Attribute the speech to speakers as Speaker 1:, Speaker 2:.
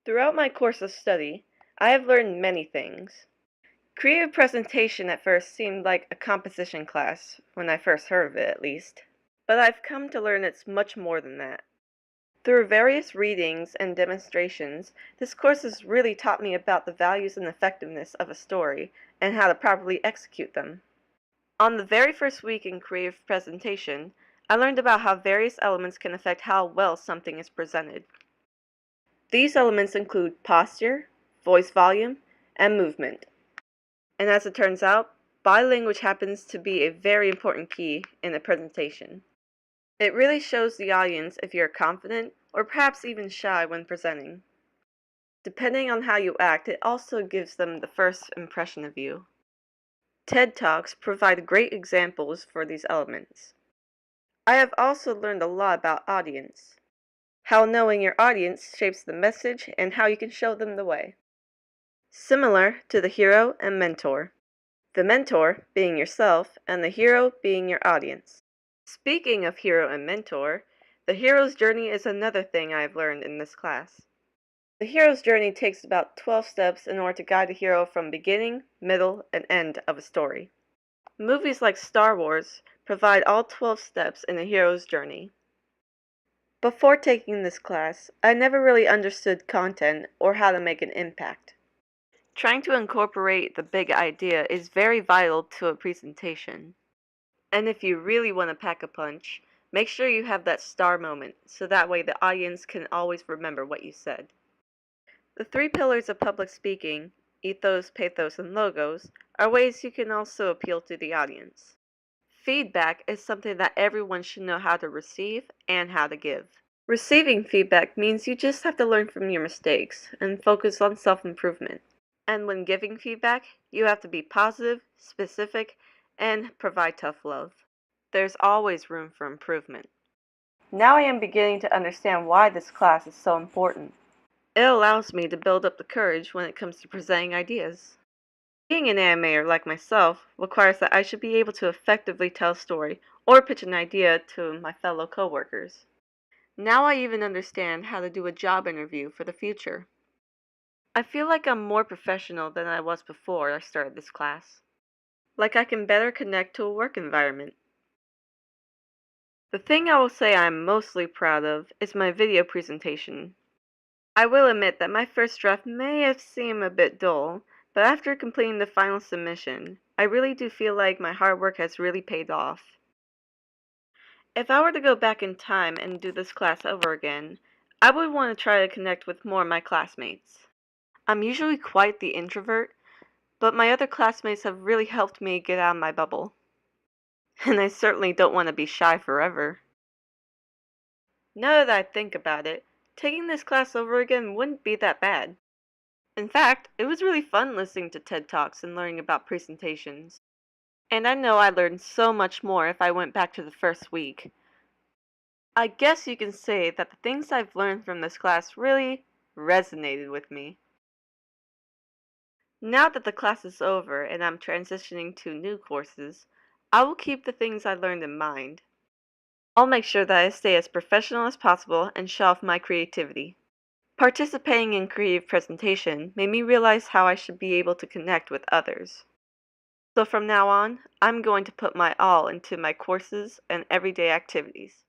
Speaker 1: Throughout my course of study, I have learned many things. Creative presentation at first seemed like a composition class, when I first heard of it at least. But I've come to learn it's much more than that. Through various readings and demonstrations, this course has really taught me about the values and effectiveness of a story and how to properly execute them. On the very first week in creative presentation, I learned about how various elements can affect how well something is presented. These elements include posture, voice volume, and movement. And as it turns out, body language happens to be a very important key in a presentation. It really shows the audience if you're confident or perhaps even shy when presenting. Depending on how you act, it also gives them the first impression of you. TED Talks provide great examples for these elements. I have also learned a lot about audience, how knowing your audience shapes the message and how you can show them the way. Similar to the hero and mentor. The mentor being yourself and the hero being your audience. Speaking of hero and mentor, the hero's journey is another thing I have learned in this class. The hero's journey takes about 12 steps in order to guide the hero from beginning, middle, and end of a story. Movies like Star Wars provide all 12 steps in a hero's journey. Before taking this class, I never really understood content or how to make an impact. Trying to incorporate the big idea is very vital to a presentation. And if you really want to pack a punch, make sure you have that star moment, so that way the audience can always remember what you said. The 3 pillars of public speaking, ethos, pathos, and logos, are ways you can also appeal to the audience. Feedback is something that everyone should know how to receive and how to give. Receiving feedback means you just have to learn from your mistakes and focus on self-improvement. And when giving feedback, you have to be positive, specific, and provide tough love. There's always room for improvement. Now I am beginning to understand why this class is so important. It allows me to build up the courage when it comes to presenting ideas. Being an animator like myself requires that I should be able to effectively tell a story or pitch an idea to my fellow coworkers. Now I even understand how to do a job interview for the future. I feel like I'm more professional than I was before I started this class. Like I can better connect to a work environment. The thing I will say I'm mostly proud of is my video presentation. I will admit that my first draft may have seemed a bit dull, but after completing the final submission, I really do feel like my hard work has really paid off. If I were to go back in time and do this class over again, I would want to try to connect with more of my classmates. I'm usually quite the introvert, but my other classmates have really helped me get out of my bubble. And I certainly don't want to be shy forever. Now that I think about it, taking this class over again wouldn't be that bad. In fact, it was really fun listening to TED Talks and learning about presentations. And I know I learned so much more if I went back to the first week. I guess you can say that the things I've learned from this class really resonated with me. Now that the class is over and I'm transitioning to new courses, I will keep the things I learned in mind. I'll make sure that I stay as professional as possible and show off my creativity. Participating in creative presentation made me realize how I should be able to connect with others. So from now on, I'm going to put my all into my courses and everyday activities.